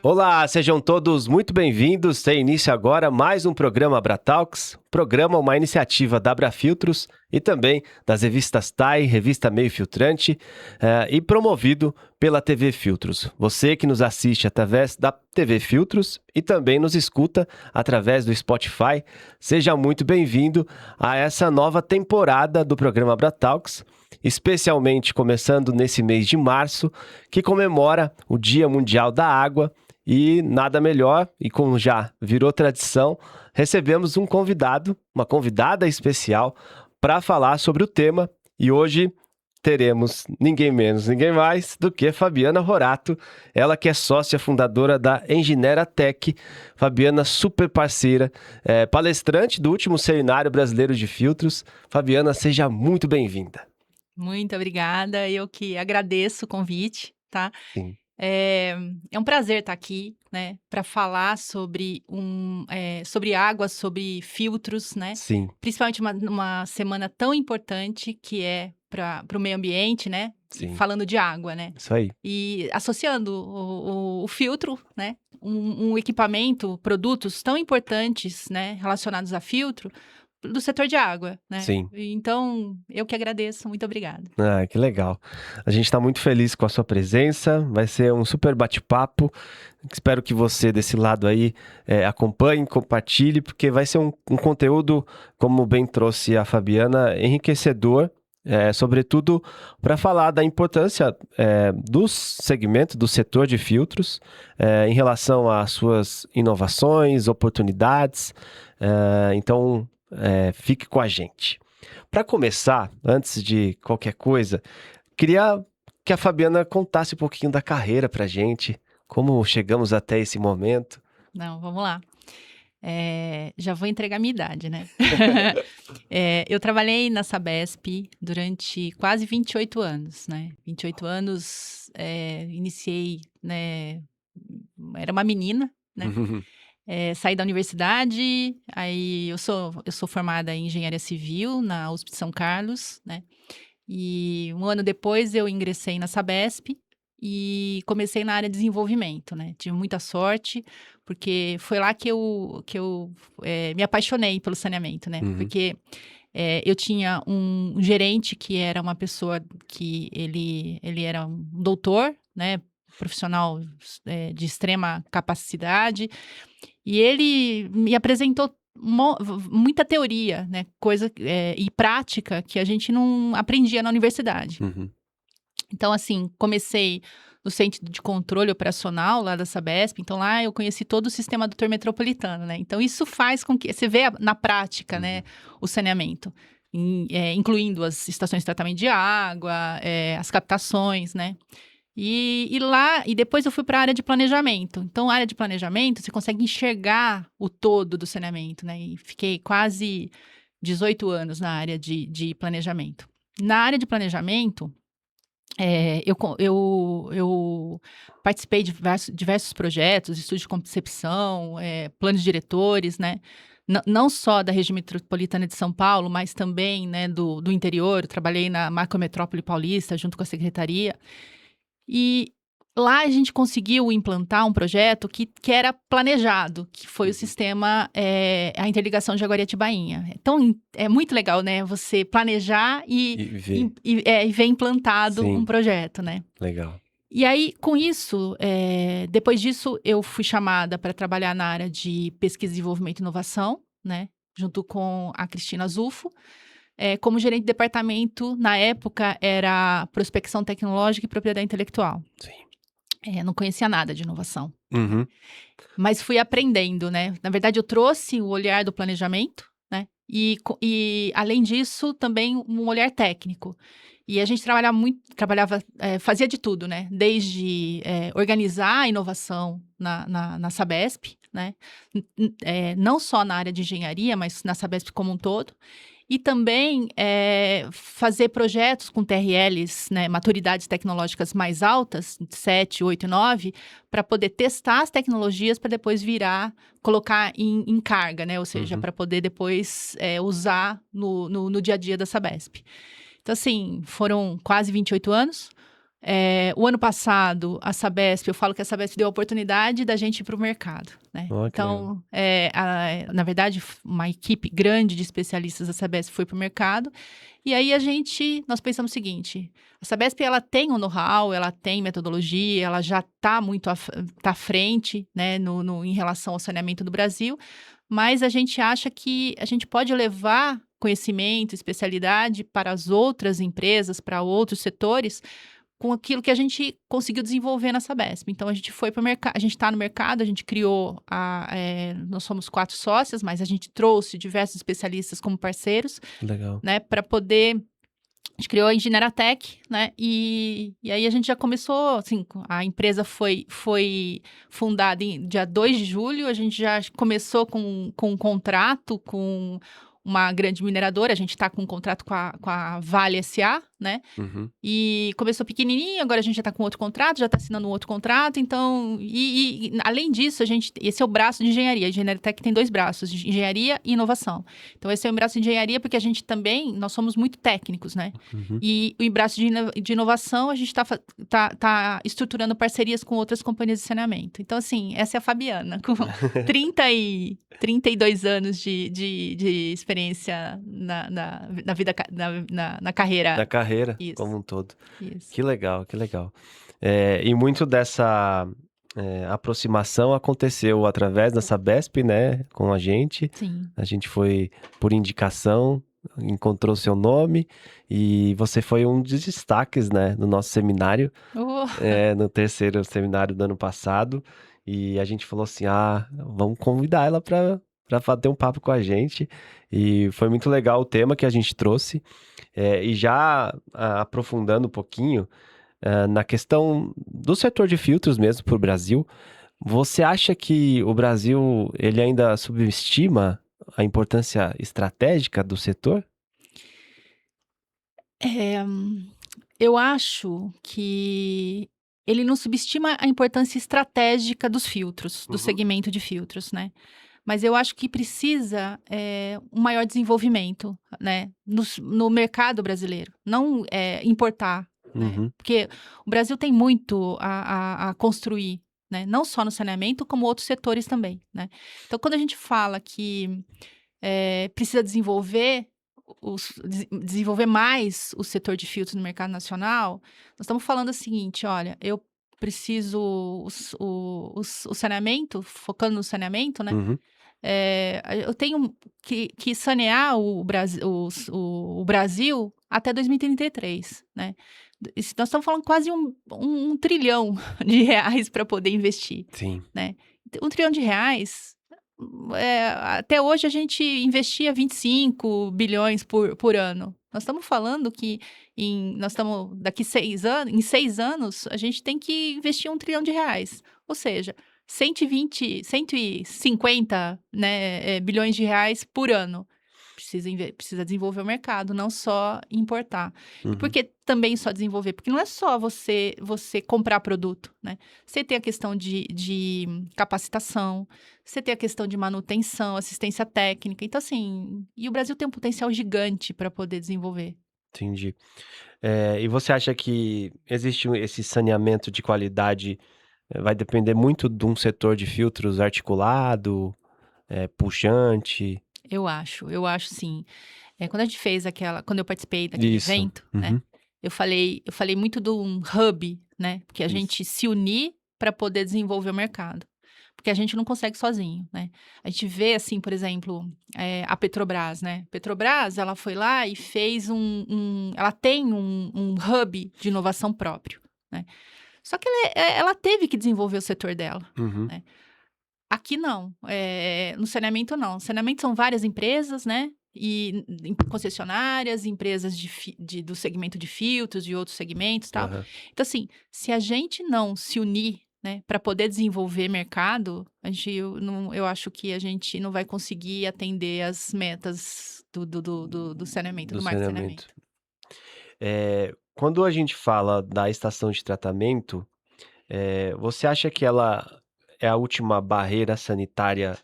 Olá, sejam todos muito bem-vindos. Tem início agora mais um programa Abratalks, uma iniciativa da Abrafiltros e também das revistas TAI, Revista Meio Filtrante, e promovido pela TV Filtros. Você que nos assiste através da TV Filtros e também nos escuta através do Spotify, seja muito bem-vindo a essa nova temporada do programa Abratalks, especialmente começando nesse mês de março, que comemora o Dia Mundial da Água. E nada melhor, e como já virou tradição, recebemos uma convidada especial para falar sobre o tema. E hoje teremos ninguém menos, ninguém mais do que Fabiana Rorato, ela que é sócia fundadora da Enginera Tech. Fabiana, super parceira, palestrante do último Seminário Brasileiro de Filtros. Fabiana, seja muito bem-vinda. Muito obrigada, eu que agradeço o convite, tá? Sim. É um prazer estar aqui, né, para falar sobre água, sobre filtros, né? Sim. Principalmente numa semana tão importante que é para o meio ambiente, né? Sim. Falando de água, né? Isso aí. E associando o filtro, né? Um equipamento, produtos tão importantes, né, relacionados a filtro, do setor de água, né? Sim. Então, eu que agradeço, muito obrigada. Ah, que legal. A gente está muito feliz com a sua presença, vai ser um super bate-papo. Espero que você desse lado aí acompanhe, compartilhe, porque vai ser um conteúdo, como bem trouxe a Fabiana, enriquecedor, sobretudo para falar da importância do segmento, do setor de filtros, em relação às suas inovações, oportunidades. Então, fique com a gente. Para começar, antes de qualquer coisa, queria que a Fabiana contasse um pouquinho da carreira para a gente, como chegamos até esse momento. Não, vamos lá. Já vou entregar a minha idade, né? Eu trabalhei na Sabesp durante quase 28 anos, né? 28 anos, iniciei, né? Era uma menina, né? Saí da universidade, aí eu sou formada em engenharia civil na USP de São Carlos, né? E um ano depois eu ingressei na Sabesp e comecei na área de desenvolvimento, né? Tive muita sorte, porque foi lá que eu me apaixonei pelo saneamento, né? Uhum. Porque eu tinha um gerente que era uma pessoa que ele era um doutor, né? Profissional de extrema capacidade. E ele me apresentou muita teoria, né? Coisa e prática que a gente não aprendia na universidade. Uhum. Então, assim, comecei no Centro de Controle Operacional lá da Sabesp. Então, lá eu conheci todo o sistema adutor metropolitano, né? Então, isso faz com que você vê na prática, né, o saneamento, incluindo as estações de tratamento de água, as captações, né? E depois eu fui para a área de planejamento. Então, a área de planejamento, você consegue enxergar o todo do saneamento, né? E fiquei quase 18 anos na área de planejamento. Na área de planejamento, eu participei de diversos projetos, estudos de concepção, planos diretores, né? Não só da região metropolitana de São Paulo, mas também, né, do interior. Eu trabalhei na macrometrópole paulista, junto com a secretaria. E lá a gente conseguiu implantar um projeto que era planejado, que foi o sistema, a interligação de Jaguariatibainha. Então, é muito legal, né? Você planejar e ver implantado um projeto, né? Legal. E aí, com isso, depois disso, eu fui chamada para trabalhar na área de pesquisa, desenvolvimento e inovação, né? Junto com a Cristina Zufo. Como gerente de departamento, na época, era prospecção tecnológica e propriedade intelectual. Sim. Não conhecia nada de inovação. Uhum. Mas fui aprendendo, né? Na verdade, eu trouxe o olhar do planejamento, né? E além disso, também um olhar técnico. E a gente fazia de tudo, né? Desde organizar a inovação na Sabesp, né? Não só na área de engenharia, mas na Sabesp como um todo. E também fazer projetos com TRLs, né, maturidades tecnológicas mais altas, 7, 8 e 9, para poder testar as tecnologias para depois colocar em carga, né? Ou seja, para poder depois usar no dia a dia da Sabesp. Então, assim, foram quase 28 anos. O ano passado, a Sabesp, eu falo que a Sabesp deu a oportunidade da gente ir para o mercado, né? Ó, que legal. Então, na verdade, uma equipe grande de especialistas da Sabesp foi para o mercado. E aí nós pensamos o seguinte: a Sabesp ela tem o know-how, ela tem metodologia, ela já está muito tá à frente, né, em relação ao saneamento do Brasil, mas a gente acha que a gente pode levar conhecimento, especialidade para as outras empresas, para outros setores, com aquilo que a gente conseguiu desenvolver na Sabesp. Então, a gente foi para o mercado, a gente está no mercado, a gente criou, nós somos 4 sócias, mas a gente trouxe diversos especialistas como parceiros, Legal. né, para poder. A gente criou a Engineeratec, né? E aí a gente já começou, assim, a empresa foi fundada em dia 2 de julho, a gente já começou com um contrato com uma grande mineradora, a gente está com um contrato com a Vale SA, né? Uhum. E começou pequenininho, agora a gente já está com outro contrato, já está assinando um outro contrato, então, além disso, esse é o braço de engenharia, a Engineeratec tem 2 braços, de engenharia e inovação. Então, esse é o braço de engenharia porque a gente também, nós somos muito técnicos, né? Uhum. E o braço de inovação, a gente tá estruturando parcerias com outras companhias de saneamento. Então, assim, essa é a Fabiana, com 32 anos de experiência na vida, na carreira. Na carreira Isso. como um todo. Isso. Que legal, que legal. E muito dessa aproximação aconteceu através da Sabesp, né, com a gente. Sim. A gente foi por indicação, encontrou seu nome e você foi um dos destaques, né, no nosso seminário, Oh, no 3º seminário do ano passado. E a gente falou assim, vamos convidar ela para bater um papo com a gente. E foi muito legal o tema que a gente trouxe. E já aprofundando um pouquinho na questão do setor de filtros mesmo para o Brasil, você acha que o Brasil ele ainda subestima a importância estratégica do setor? eu acho que ele não subestima a importância estratégica dos filtros, do Uhum. segmento de filtros, né? Mas eu acho que precisa um maior desenvolvimento, né, no mercado brasileiro, não importar, né? Uhum. Porque o Brasil tem muito a construir, né? Não só no saneamento, como outros setores também, né? Então, quando a gente fala que precisa desenvolver mais o setor de filtros no mercado nacional, nós estamos falando o seguinte: olha, eu preciso o saneamento, focando no saneamento, né? Uhum. Eu tenho que sanear o Brasil até 2033, né? Nós estamos falando quase um trilhão de reais para poder investir, Sim. né? R$ 1 trilhão, até hoje a gente investia 25 bilhões por ano. Nós estamos falando que daqui 6 anos, em 6 anos, a gente tem que investir R$ 1 trilhão. Ou seja, 150, né, bilhões de reais por ano. Precisa desenvolver o mercado, não só importar. E por Uhum. que também só desenvolver? Porque não é só você comprar produto, né? Você tem a questão de capacitação, você tem a questão de manutenção, assistência técnica. Então, assim, e o Brasil tem um potencial gigante para poder desenvolver. Entendi. E você acha que existe esse saneamento de qualidade, vai depender muito de um setor de filtros articulado, puxante? Eu acho sim. Quando a gente fez quando eu participei daquele Isso. evento, né? Uhum. Eu falei muito de um hub, né? Porque a Isso. gente se unir para poder desenvolver o mercado. Porque a gente não consegue sozinho, né? A gente vê, assim, por exemplo, a Petrobras, né? Petrobras, ela foi lá e fez ela tem um hub de inovação próprio, né? Só que ela teve que desenvolver o setor dela, Uhum. né? Aqui não, no saneamento não. No saneamento são várias empresas, né? E concessionárias, empresas do segmento de filtros, de outros segmentos e tal. Aham. Então, assim, se a gente não se unir, né, para poder desenvolver mercado, eu acho que a gente não vai conseguir atender as metas do saneamento, Do do marco de saneamento. saneamento. Quando a gente fala da estação de tratamento, você acha que ela é a última barreira sanitária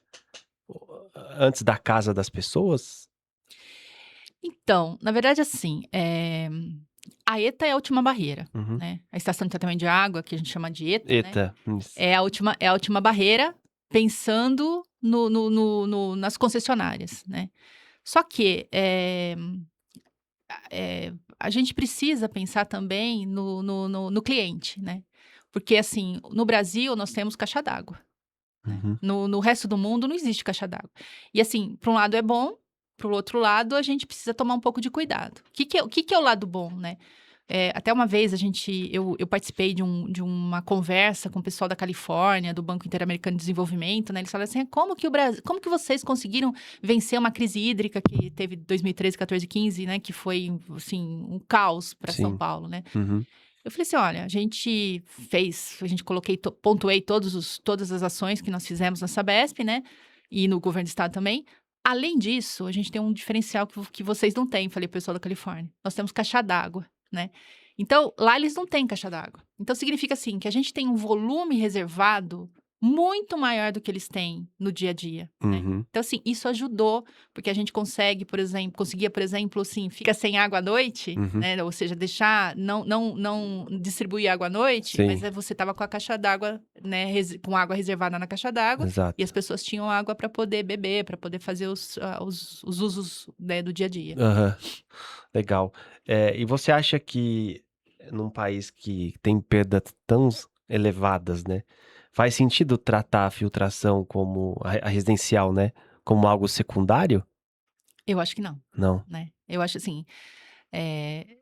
antes da casa das pessoas? Então, na verdade, assim, A ETA é a última barreira, Uhum. né? A estação de tratamento de água, que a gente chama de ETA, né? ETA. Isso. É a última barreira, pensando nas concessionárias, né? Só que a gente precisa pensar também no cliente, né? Porque, assim, no Brasil, nós temos caixa d'água, né? Uhum. No resto do mundo, não existe caixa d'água. E, assim, para um lado é bom, para o outro lado, a gente precisa tomar um pouco de cuidado. O que é o lado bom, né? Até uma vez eu participei de uma conversa com o pessoal da Califórnia, do Banco Interamericano de Desenvolvimento, né? Eles falaram assim: como que vocês conseguiram vencer uma crise hídrica que teve 2013, 14, 15, né? Que foi, assim, um caos para São Sim. Paulo, né? Uhum. Eu falei assim: olha, pontuei todas as ações que nós fizemos na Sabesp, né? E no governo do estado também. Além disso, a gente tem um diferencial que vocês não têm, falei pro pessoal da Califórnia. Nós temos caixa d'água, né? Então, lá eles não têm caixa d'água. Então, significa assim, que a gente tem um volume reservado muito maior do que eles têm no dia a dia, né? Uhum. Então, assim, isso ajudou, porque a gente conseguia, por exemplo, assim, fica sem água à noite, Uhum. né? Ou seja, não distribuir água à noite, Sim. mas você tava com a caixa d'água, né? Com água reservada na caixa d'água, Exato. e as pessoas tinham água para poder beber, para poder fazer os usos, né, do dia a dia. Aham. Legal. E você acha que num país que tem perdas tão elevadas, né, faz sentido tratar a filtração como a residencial, né, como algo secundário? Eu acho que não, Não. né? Eu acho assim, eh,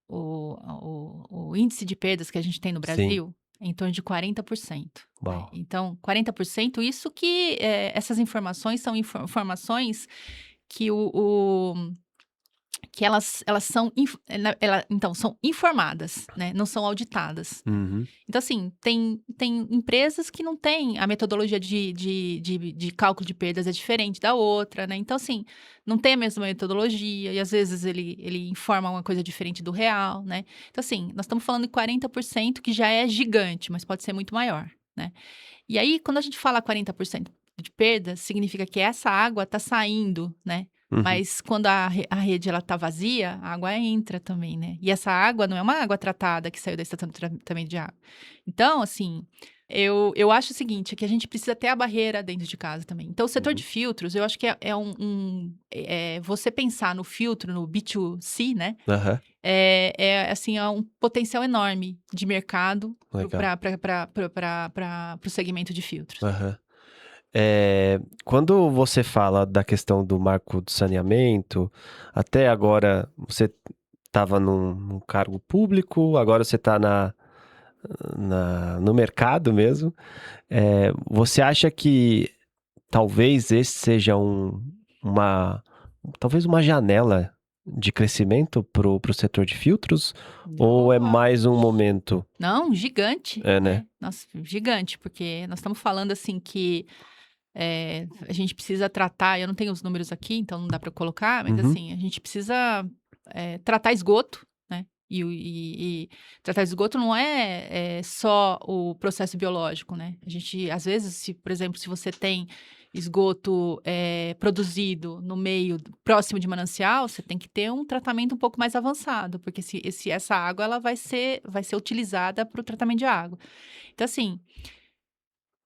o índice de perdas que a gente tem no Sim. Brasil é em torno de 40%, né? Uau. Então, 40%, isso que essas informações são informações que que elas são, então, são informadas, né? Não são auditadas. Uhum. Então, assim, tem empresas que não têm a metodologia de cálculo de perdas é diferente da outra, né? Então, assim, não tem a mesma metodologia e às vezes ele informa uma coisa diferente do real, né? Então, assim, nós estamos falando de 40% que já é gigante, mas pode ser muito maior, né? E aí, quando a gente fala 40% de perda, significa que essa água está saindo, né? Uhum. Mas quando a rede ela tá vazia, a água entra também, né? E essa água não é uma água tratada que saiu da estação de tratamento de água. Então, assim, eu acho o seguinte, que a gente precisa ter a barreira dentro de casa também. Então, o setor de Uhum. filtros, eu acho que você pensar no filtro, no B2C, né? Aham. Assim, é um potencial enorme de mercado Legal. para o segmento de filtros. Aham. Quando você fala da questão do marco do saneamento, até agora você estava num cargo público, agora você está no mercado mesmo. Você acha que talvez esse seja talvez uma janela de crescimento pro setor de filtros? Ou é mais um momento? Não, gigante, É, né? né? Nossa, gigante, porque nós estamos falando assim que a gente precisa tratar, eu não tenho os números aqui, então não dá para colocar, mas Uhum. assim, a gente precisa tratar esgoto, né? E tratar esgoto não é só o processo biológico, né? A gente, às vezes, por exemplo, se você tem esgoto produzido no meio próximo de manancial, você tem que ter um tratamento um pouco mais avançado, porque essa água ela vai ser utilizada para o tratamento de água. Então, assim,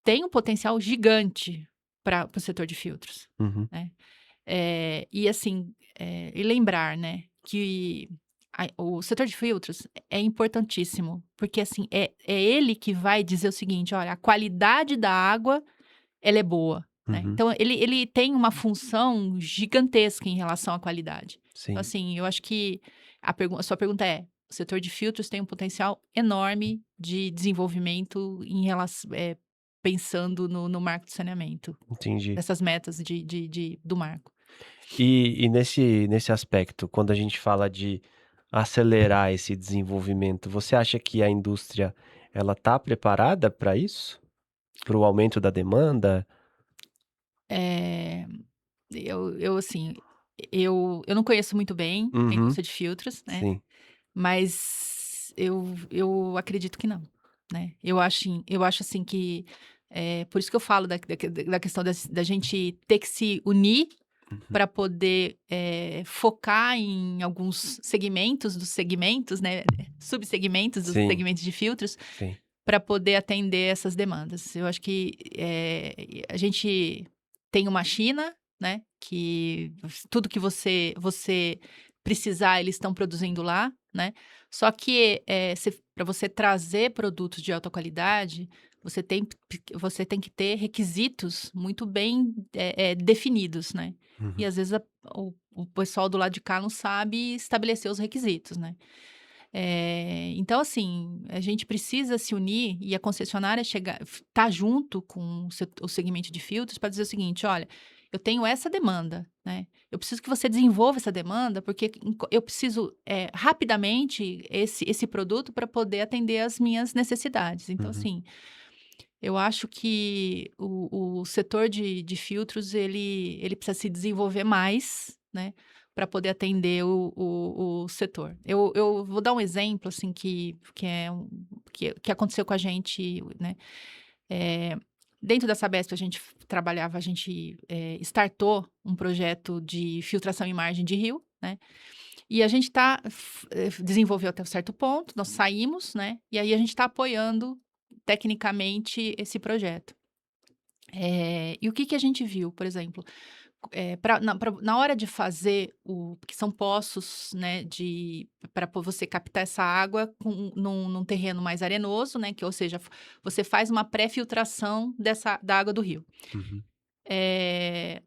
tem um potencial gigante para o setor de filtros, Uhum. né? E assim, e lembrar, né, que o setor de filtros é importantíssimo, porque assim, é ele que vai dizer o seguinte: olha, a qualidade da água, ela é boa, né? Uhum. Então, ele tem uma função gigantesca em relação à qualidade. Então, Sim. assim, eu acho que a sua pergunta é: o setor de filtros tem um potencial enorme de desenvolvimento em relação, pensando no marco de saneamento, Entendi. dessas metas do marco. E nesse aspecto, quando a gente fala de acelerar esse desenvolvimento, você acha que a indústria ela está preparada para isso? Para o aumento da demanda? Eh, assim, eu não conheço muito bem a Uhum. indústria de filtros, né, Sim. mas eu acredito que não, né. Eu acho assim que, por isso que eu falo da questão da gente ter que se unir Uhum. para poder focar em alguns segmentos dos segmentos, né? Subsegmentos dos Sim, segmentos de filtros, sim. para poder atender essas demandas. Eu acho que a gente tem uma China, né? Que tudo que você precisar, eles estão produzindo lá, né? Só que para você trazer produtos de alta qualidade, você tem que ter requisitos muito bem definidos, né? E Uhum. às vezes o pessoal do lado de cá não sabe estabelecer os requisitos, né? Então, assim, a gente precisa se unir e a concessionária tá junto com o segmento de filtros para dizer o seguinte: olha, eu tenho essa demanda, né? Eu preciso que você desenvolva essa demanda, porque eu preciso rapidamente esse produto para poder atender às minhas necessidades. Então, Uhum. assim, eu acho que o setor de filtros ele precisa se desenvolver mais, né, para poder atender o setor. Eu vou dar um exemplo, assim, que aconteceu com a gente, né, eh, dentro da Sabesp a gente startou um projeto de filtração em margem de rio, né, e a gente desenvolveu até um certo ponto, nós saímos, né, e aí a gente está apoiando tecnicamente esse projeto. E o que que a gente viu, por exemplo, na hora de fazer que são poços, né, para você captar essa água num terreno mais arenoso, né, ou seja, você faz uma pré-filtração da água do rio. Uhum.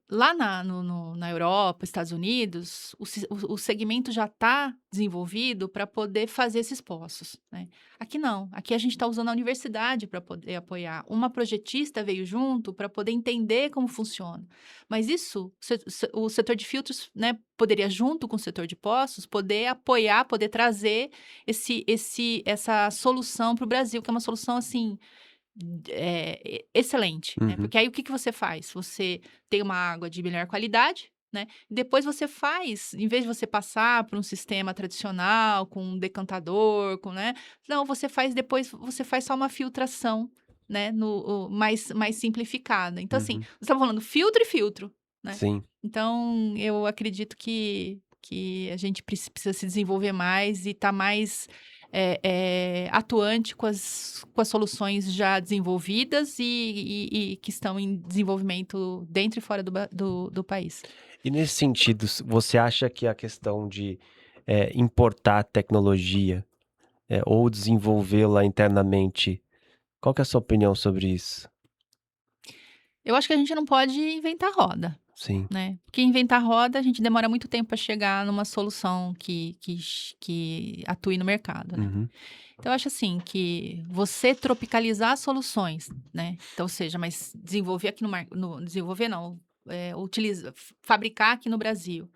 Lá na Europa, Estados Unidos, o segmento já está desenvolvido para poder fazer esses poços, né? Aqui não. Aqui a gente está usando a universidade para poder apoiar. Uma projetista veio junto para poder entender como funciona. Mas isso, o setor de filtros, né, poderia, junto com o setor de poços, poder apoiar, poder trazer essa solução para o Brasil, que é uma solução assim excelente, né? Uhum. Porque aí o que que você faz? Você tem uma água de melhor qualidade, né? Depois você faz, em vez de você passar por um sistema tradicional, com um decantador, né? Não, depois você faz só uma filtração, né? Mais simplificada. Então, assim, Uhum. você estava falando filtro e filtro, né? Sim. Então, eu acredito que a gente precisa se desenvolver mais e estar mais atuante com as soluções já desenvolvidas e que estão em desenvolvimento dentro e fora do país. E nesse sentido, você acha que a questão de, importar tecnologia, ou desenvolvê-la internamente, qual que é a sua opinião sobre isso? Eu acho que a gente não pode inventar roda, Sim. né? Porque inventar roda, a gente demora muito tempo para chegar numa solução que atue no mercado, né? Uhum. Então, eu acho assim que você tropicalizar soluções, né? Então, ou seja, mas desenvolver aqui desenvolver não, fabricar aqui no Brasil.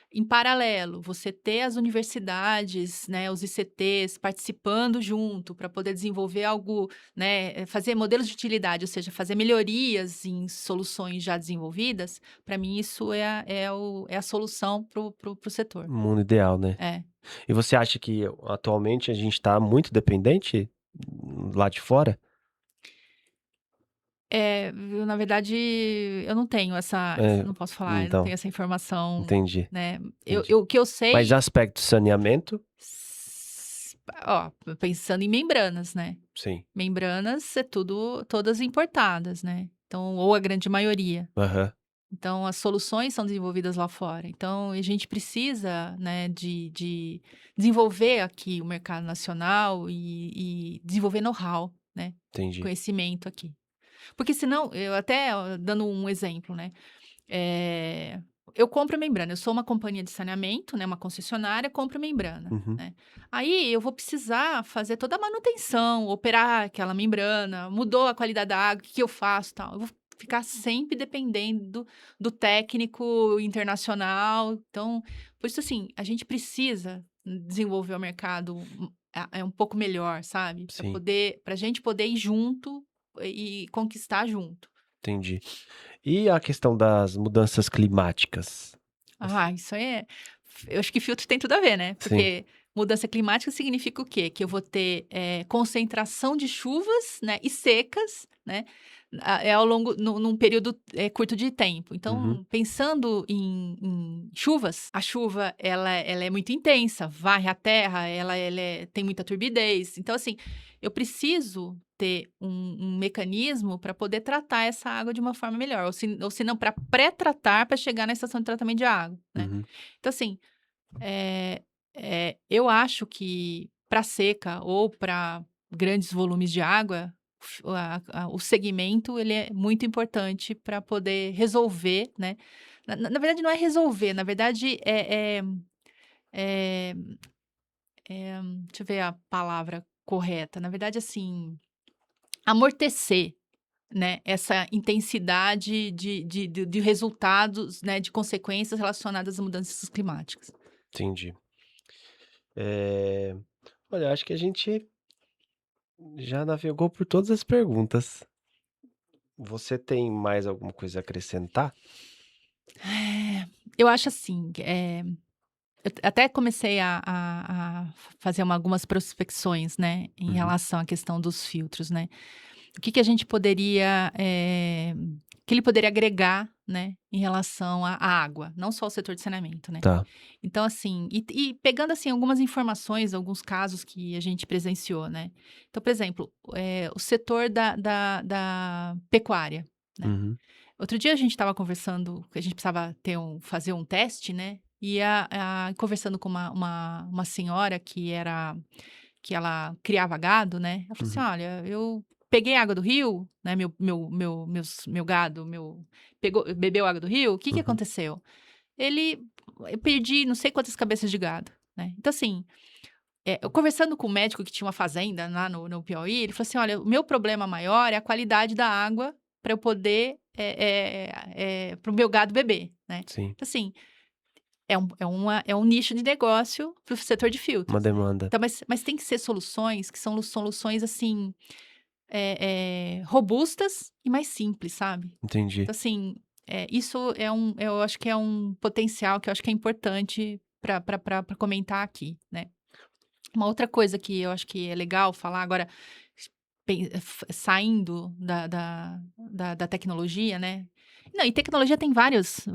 Em paralelo, você ter as universidades, né, os ICTs participando junto para poder desenvolver algo, né, fazer modelos de utilidade, ou seja, fazer melhorias em soluções já desenvolvidas, para mim isso é a solução pro setor. Mundo ideal, né. É. E você acha que atualmente a gente está muito dependente lá de fora? Na verdade, eu não tenho É, não posso falar, eu não tenho então, essa informação, entendi, né. entendi. O que eu Mas sei, aspecto saneamento? ó, pensando em membranas, né. Sim. Membranas todas importadas, né, então ou a grande maioria. Aham. Então as soluções são desenvolvidas lá fora. Então a gente precisa, né, de desenvolver aqui o mercado nacional e desenvolver know-how, né, Entendi. conhecimento aqui. Porque senão eu até, dando um exemplo, né, eu compro membrana, eu sou uma companhia de saneamento, né, uma concessionária, compro membrana, Uhum. né. Aí eu vou precisar fazer toda a manutenção, operar aquela membrana, mudou a qualidade da água, o que que eu faço, tal. Eu vou ficar sempre dependendo do técnico internacional. Então, por isso, assim, a gente precisa desenvolver o mercado um pouco melhor, sabe, Sim, pra gente poder ir junto e conquistar junto. entendi. E a questão das mudanças climáticas? Ah, isso aí eu acho que filtro tem tudo a ver, né, Sim. porque mudança climática significa o quê? Que eu vou ter concentração de chuvas, né, e secas, né, ao longo, num período curto de tempo. Uhum. Então, pensando em chuvas, a chuva ela é muito intensa, varre a terra, tem muita turbidez. Então, assim, eu preciso ter um mecanismo para poder tratar essa água de uma forma melhor, ou se não, para pré-tratar, para chegar na estação de tratamento de água, né? Uhum. Então, assim, eu acho que para seca ou para grandes volumes de água, o segmento ele é muito importante para poder resolver, né? Na verdade, não é resolver, na verdade, é- deixa eu ver a palavra correta. Na verdade, assim, amortecer, né, essa intensidade de resultados, né, de consequências relacionadas às mudanças climáticas. Entendi. Eh, olha, acho que a gente já navegou por todas as perguntas. Você tem mais alguma coisa a acrescentar? Eu acho assim, eu até comecei a fazer algumas prospecções, né, em Uhum. relação à questão dos filtros, né. O que que a gente poderia, que ele poderia agregar, né, em relação à água, não só o setor de saneamento, né. Tá. Então assim, e pegando, assim, algumas informações, alguns casos que a gente presenciou, né. Então, por exemplo, o setor da pecuária, né. Uhum. Outro dia a gente estava conversando que a gente precisava fazer um teste, né, e conversando com uma senhora que ela criava gado, né, ela falou assim: Uhum. "Olha, eu peguei água do rio, né, meu gado, bebeu água do rio, o que que Uhum. aconteceu? Ele eu perdi não sei quantas cabeças de gado", né. Então assim, eu conversando com um médico que tinha uma fazenda lá no Piauí, ele falou assim: "Olha, o meu problema maior é a qualidade da água para eu poder, para o meu gado beber, né". Sim, Então, assim, é um nicho de negócio para o setor de uma filtros, né. demanda. Então, mas tem que ser soluções que são soluções, assim, robustas e mais simples, sabe. Entendi. Então, assim, isso eu acho que é um potencial que eu acho que é importante para comentar aqui, né. Uma outra coisa que eu acho que é legal falar agora, saindo da tecnologia, né. Não, e tecnologia tem várias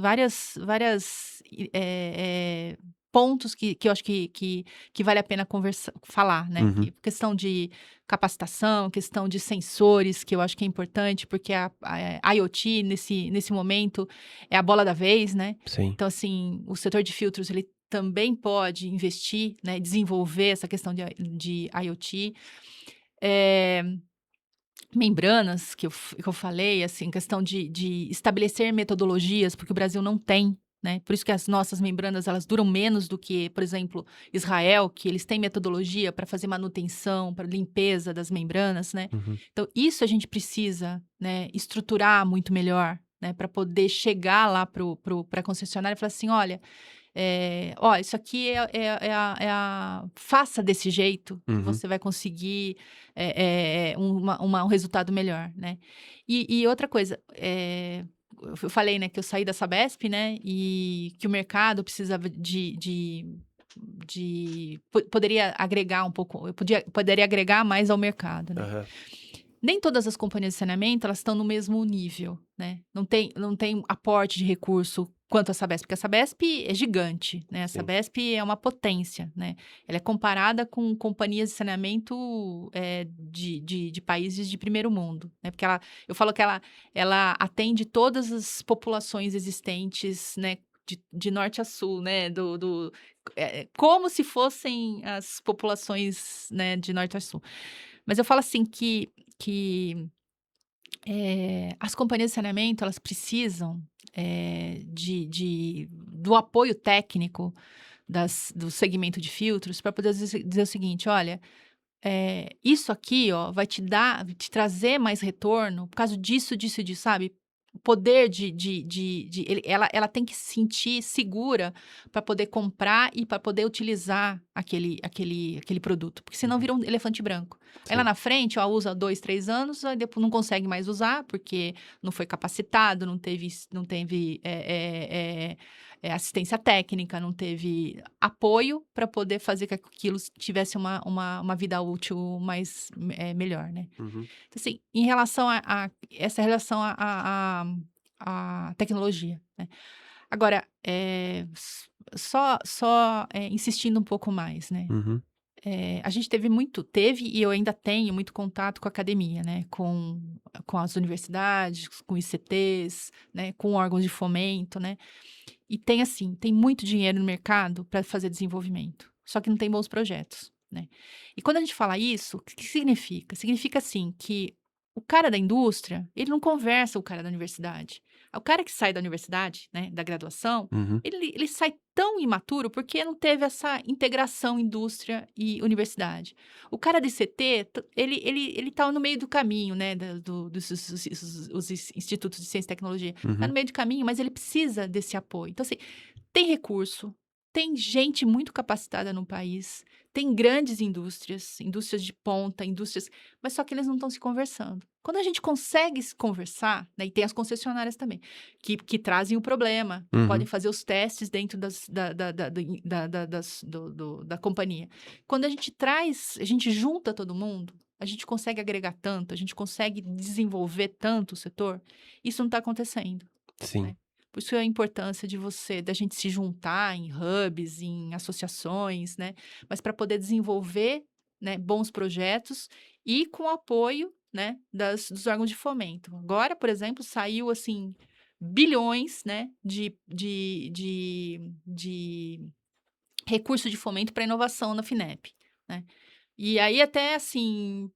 pontos que eu acho que vale a pena falar, né. Uhum. Questão de capacitação, questão de sensores, que eu acho que é importante, porque a IoT nesse momento é a bola da vez, né. Sim. Então, assim, o setor de filtros ele também pode investir, né, desenvolver essa questão de IoT. Eh, membranas que eu falei, assim, questão de estabelecer metodologias, porque o Brasil não tem, né, por isso que as nossas membranas elas duram menos do que, por exemplo, Israel, que eles têm metodologia para fazer manutenção, para limpeza das membranas, né. Uhum. Então isso a gente precisa, né, estruturar muito melhor, né, para poder chegar lá para a concessionária e falar assim: "Olha, ó, isso aqui faça desse jeito que Uhum. você vai conseguir, um resultado melhor, né. E outra coisa, eu falei, né, que eu saí da Sabesp, né, e que o mercado precisava poderia agregar um pouco, poderia agregar mais ao mercado, né. Aham. Nem todas as companhias de saneamento, elas estão no mesmo nível, né. Não tem aporte de recurso quanto a Sabesp, porque a Sabesp é gigante, né, a Sim. Sabesp é uma potência, né. Ela é comparada com companhias de saneamento, de países de primeiro mundo, né, porque eu falo que ela atende todas as populações existentes, né, de norte a sul, né, como se fossem as populações, né, de norte a sul. Mas eu falo assim que as companhias de saneamento, elas precisam, do apoio técnico do segmento de filtros para poder dizer o seguinte: "Olha, isso aqui, ó, vai te trazer mais retorno por causa disso, disso e disso", sabe. O poder ela tem que se sentir segura para poder comprar e para poder utilizar aquele produto, porque senão Uhum. vira um elefante branco. Aí lá Sim. na frente, ó, usa 2, 3 anos, aí depois não consegue mais usar, porque não foi capacitado, não teve assistência técnica, não teve apoio para poder fazer que aquilo tivesse uma vida útil mais melhor, né? Uhum. Então, assim, em relação essa relação à tecnologia, né? Agora, insistindo um pouco mais, né? Uhum. A gente teve e eu ainda tenho muito contato com a academia, né? Com as universidades, com ICTs, né? Com órgãos de fomento, né? E tem muito dinheiro no mercado para fazer desenvolvimento, só que não tem bons projetos, né? E quando a gente fala isso, o que significa? Significa, assim, que o cara da indústria, ele não conversa com o cara da universidade. O cara que sai da universidade, né, da graduação, Uhum. ele sai tão imaturo porque não teve essa integração indústria e universidade. O cara de CT, ele tá no meio do caminho, né, os institutos de ciência e tecnologia. Tá no Uhum. meio do caminho, mas ele precisa desse apoio. Então, assim, tem recurso, tem gente muito capacitada no país, tem grandes indústrias, indústrias de ponta, mas só que eles não estão se conversando. Quando a gente consegue se conversar, né, e tem as concessionárias também, que trazem o problema, que podem Uhum. fazer os testes dentro da companhia. Quando a gente junta todo mundo, a gente consegue agregar tanto, a gente consegue desenvolver tanto o setor, isso não está acontecendo, Sim. né? Por isso a importância da gente se juntar em hubs, em associações, né? Mas para poder desenvolver, né, bons projetos e com apoio, né, dos órgãos de fomento. Agora, por exemplo, saiu assim bilhões, né, de recurso de fomento para inovação na Finep, né? E aí até assim,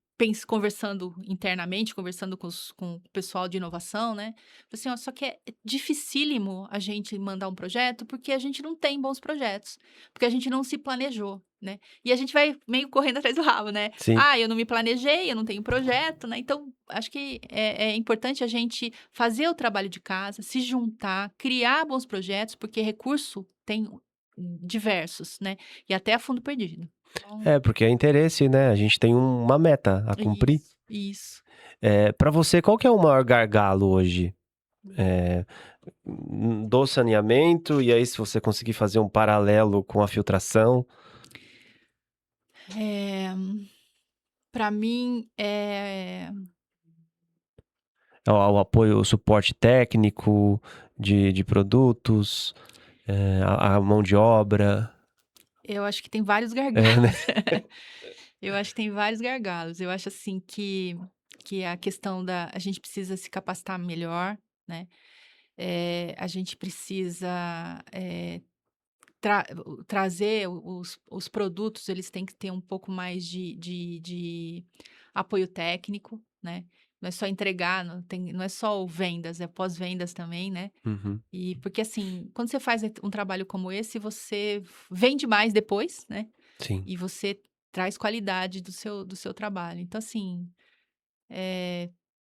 conversando internamente, conversando com o pessoal de inovação, né? Assim, ó, só que é dificílimo a gente mandar um projeto porque a gente não tem bons projetos, porque a gente não se planejou, né? E a gente vai meio correndo atrás do rabo, né? Sim. Ah, eu não me planejei, eu não tenho projeto, né? Então, acho que é importante a gente fazer o trabalho de casa, se juntar, criar bons projetos, porque recurso tem diversos, né? E até a fundo perdido. Então, Porque é interesse, né? A gente tem uma meta a cumprir. isso. Para você, qual que é o maior gargalo hoje? Eh, do saneamento, e aí se você conseguir fazer um paralelo com a filtração. É, para mim, O apoio, o suporte técnico de produtos, a mão de obra. eu acho que tem vários Né? gargalos. Eu acho que tem vários gargalos. Eu acho assim que a questão a gente precisa se capacitar melhor, né? A gente precisa trazer os produtos, eles têm que ter um pouco mais de apoio técnico, né? Não é só entregar, não é só o vendas, é pós-vendas também, né? Uhum. E porque assim, quando você faz um trabalho como esse, você vende mais depois, né? Sim, E você traz qualidade do seu trabalho. Então, assim,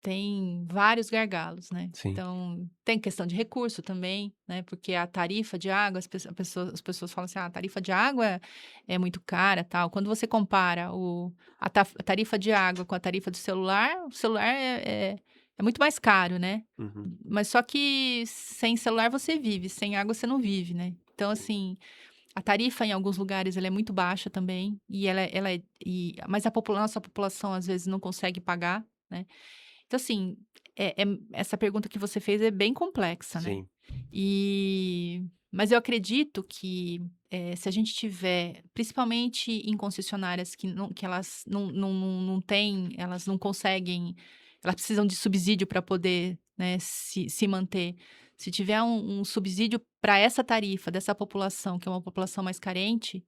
tem vários gargalos, né? sim. Então, tem questão de recurso também, né? Porque a tarifa de água, as pessoas falam assim, a tarifa de água é muito cara, tal. Quando você compara a tarifa de água com a tarifa do celular, o celular é muito mais caro, né? Uhum. Mas só que sem celular você vive, sem água você não vive, né? Então, assim, a tarifa em alguns lugares ela é muito baixa também, mas nossa população às vezes não consegue pagar, né? Então, assim, essa pergunta que você fez é bem complexa, né? Sim. Mas eu acredito que se a gente tiver, principalmente em concessionárias que elas não têm, elas não conseguem, elas precisam de subsídio para poder, né, se manter. Se tiver um subsídio para essa tarifa dessa população, que é uma população mais carente,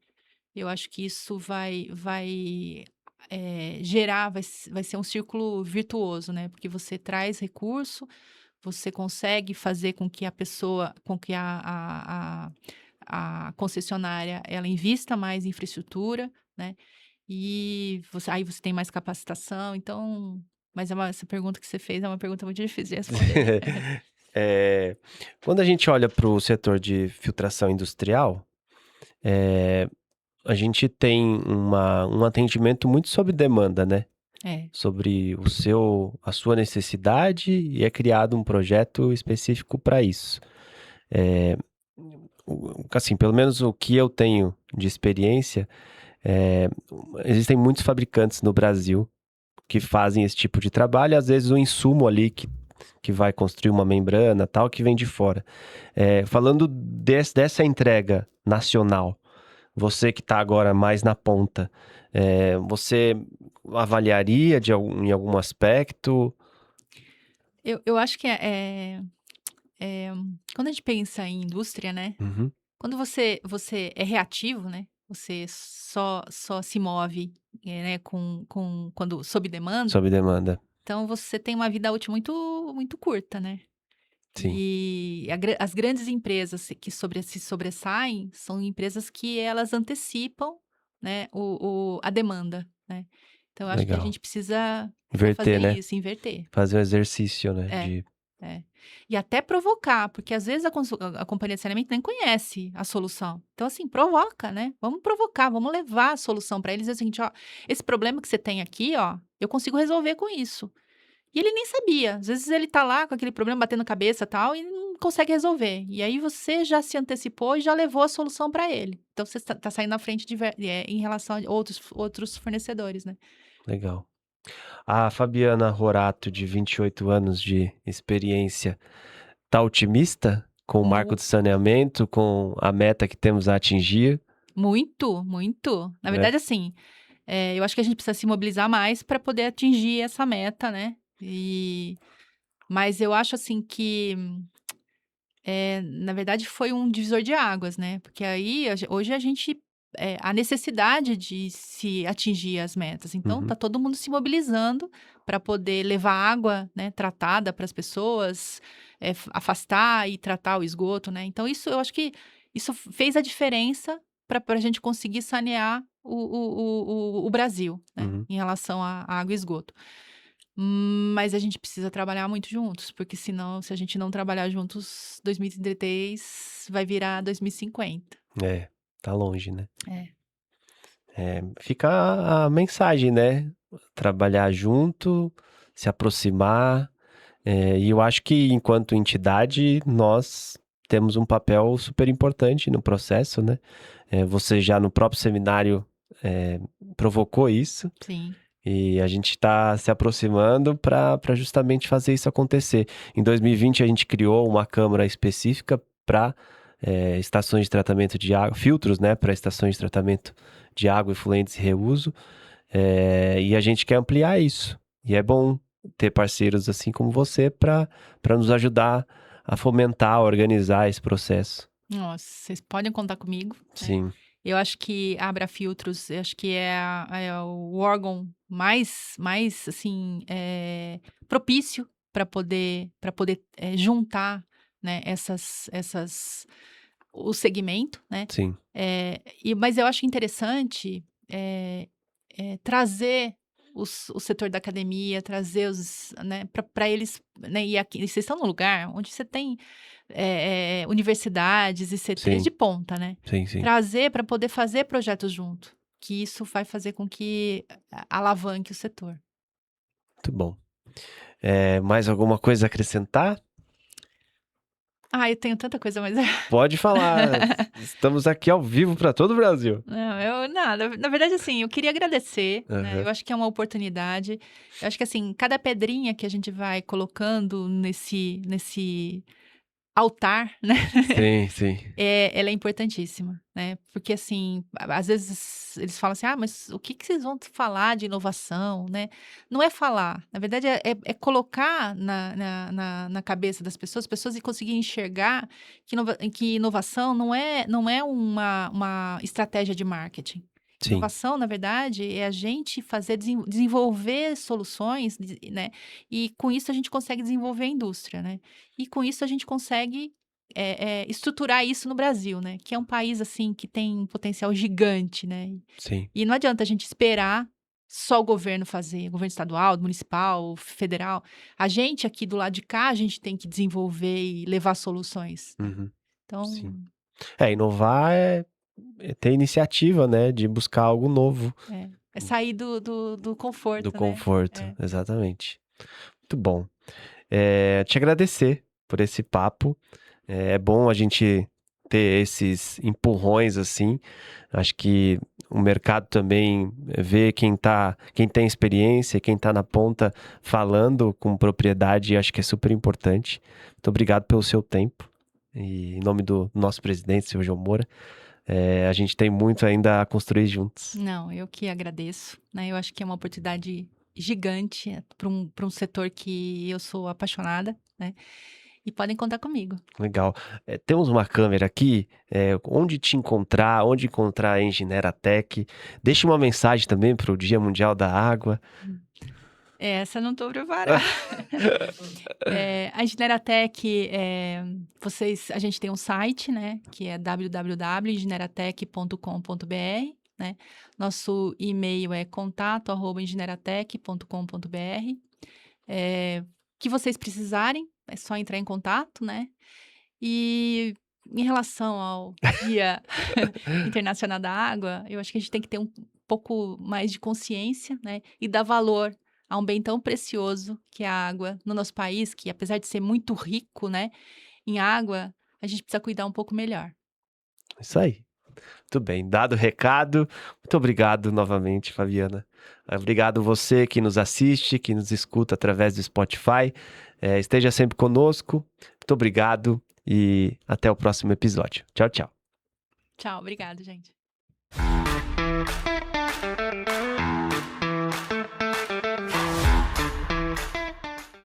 eu acho que isso vai gerar, vai ser um círculo virtuoso, né? Porque você traz recurso, você consegue fazer com que a concessionária, ela invista mais em infraestrutura, né? E aí você tem mais capacitação, então... Mas essa pergunta que você fez é uma pergunta muito difícil de responder. Eh, Quando a gente olha para o setor de filtração industrial, eh, a gente tem um atendimento muito sob demanda, né? É, Sobre a sua necessidade, e é criado um projeto específico para isso. Eh, assim, pelo menos o que eu tenho de experiência, é, existem muitos fabricantes no Brasil que fazem esse tipo de trabalho, e às vezes o insumo ali que vai construir uma membrana, tal, que vem de fora. Falando dessa entrega nacional, você que está agora mais na ponta, você avaliaria em algum aspecto? Eu acho que quando a gente pensa em indústria, né? Uhum. Quando você é reativo, né? Você só se move, né, quando sob demanda. Sob demanda, Então você tem uma vida útil muito curta, né? sim, E as grandes empresas se sobressaem são empresas que elas antecipam, né, a demanda, né? Então eu acho que a legal. gente precisa, né, fazer Inverter, né? isso, inverter. Fazer um exercício, né? É, é. E até provocar, porque às vezes a companhia de saneamento nem conhece a solução. Então, assim, provoca, né? Vamos provocar, vamos levar a solução para eles. É o seguinte, ó, esse problema que você tem aqui, ó, eu consigo resolver com isso. E ele nem sabia. Às vezes ele tá lá com aquele problema batendo cabeça e tal e não consegue resolver. E aí você já se antecipou e já levou a solução para ele. Então você tá saindo na frente em relação a outros fornecedores, né? Legal. A Fabiana Rorato, de 28 anos de experiência, tá otimista com o marco Mu- de saneamento, com a meta que temos a atingir? Muito, muito. Na É. verdade, assim, eu acho que a gente precisa se mobilizar mais para poder atingir essa meta, né? Mas eu acho assim que na verdade, foi um divisor de águas, né? Porque aí, hoje a gente, a necessidade de se atingir as metas. Então, Uhum. tá todo mundo se mobilizando para poder levar água, né, tratada para as pessoas, afastar e tratar o esgoto, né? Então, isso, eu acho que isso fez a diferença para a gente conseguir sanear o Brasil, né, Uhum. em relação à água e esgoto. Mas a gente precisa trabalhar muito juntos, porque senão, se a gente não trabalhar juntos, 2033 vai virar 2050. Tá longe, né? É. Fica a mensagem, né? Trabalhar junto, se aproximar. E eu acho que, enquanto entidade, nós temos um papel super importante no processo, né? Você já no próprio seminário provocou isso, Sim. e a gente está se aproximando para justamente fazer isso acontecer. Em 2020, a gente criou uma câmara específica para estações de tratamento de água, filtros, né, para estações de tratamento de água, efluentes e reuso. E a gente quer ampliar isso. E é bom ter parceiros assim como você para nos ajudar a fomentar, a organizar esse processo. Nossa, vocês podem contar comigo, né? Sim, Eu acho que a Abrafiltros, eu acho que é o órgão mais assim, propício para poder juntar, né, o segmento, né? sim, Mas eu acho interessante trazer o setor da academia, trazer né, para eles, né, e aqui, vocês estão num lugar onde você tem universidades e CTs sim, de ponta, né? sim, sim. Trazer para poder fazer projetos junto, que isso vai fazer com que alavanque o setor. Muito bom. Mais alguma coisa a acrescentar? Ah, eu tenho tanta coisa, mas Pode falar. Estamos aqui ao vivo para todo o Brasil. não, eu nada. Na verdade, assim, eu queria agradecer, né? Aham. Eu acho que é uma oportunidade. Eu acho que, assim, cada pedrinha que a gente vai colocando nesse altar, né? Sim, sim, Ela é importantíssima, né? Porque, assim, às vezes eles falam assim, ah, mas o que que vocês vão falar de inovação, né? Não é falar, na verdade é colocar na cabeça das pessoas, as pessoas conseguirem enxergar que inovação não é uma estratégia de marketing. sim. Inovação, na verdade, é a gente desenvolver soluções, né? E com isso a gente consegue desenvolver a indústria, né? E com isso a gente consegue estruturar isso no Brasil, né? Que é um país, assim, que tem um potencial gigante, né? Sim, E não adianta a gente esperar só o governo fazer, governo estadual, municipal, federal. A gente aqui do lado de cá, a gente tem que desenvolver e levar soluções, né? uhum, Então, sim. Inovar é ter iniciativa, né, de buscar algo novo, é sair do do conforto, né? conforto, exatamente. Muito bom. Te agradecer por esse papo. É bom a gente ter esses empurrões assim. Acho que o mercado também vê quem tem experiência, quem está na ponta falando com propriedade, acho que é super importante. Muito obrigado pelo seu tempo. E em nome do nosso presidente, senhor João Moura, a gente tem muito ainda a construir juntos. Não, eu que agradeço, né? Eu acho que é uma oportunidade gigante para um setor que eu sou apaixonada, né? E podem contar comigo. Legal. Temos uma câmera aqui, onde te encontrar, onde encontrar a Engineratec. Deixa uma mensagem também para o Dia Mundial da Água. Essa eu não estou preparada. A Engineratec, a gente tem um site, né? Que é www.engineratec.com.br, né? Nosso e-mail é contato@engineratec.com.br. Que vocês precisarem, é só entrar em contato, né? E em relação ao Dia Internacional da Água, eu acho que a gente tem que ter um pouco mais de consciência, né? E dar valor a um bem tão precioso que é a água no nosso país, que apesar de ser muito rico, né, em água, a gente precisa cuidar um pouco melhor. Isso aí. Muito bem, dado o recado, muito obrigado novamente, Fabiana. Obrigado você que nos assiste, que nos escuta através do Spotify. Esteja sempre conosco. Muito obrigado e até o próximo episódio. Tchau, tchau. Tchau, obrigado, gente.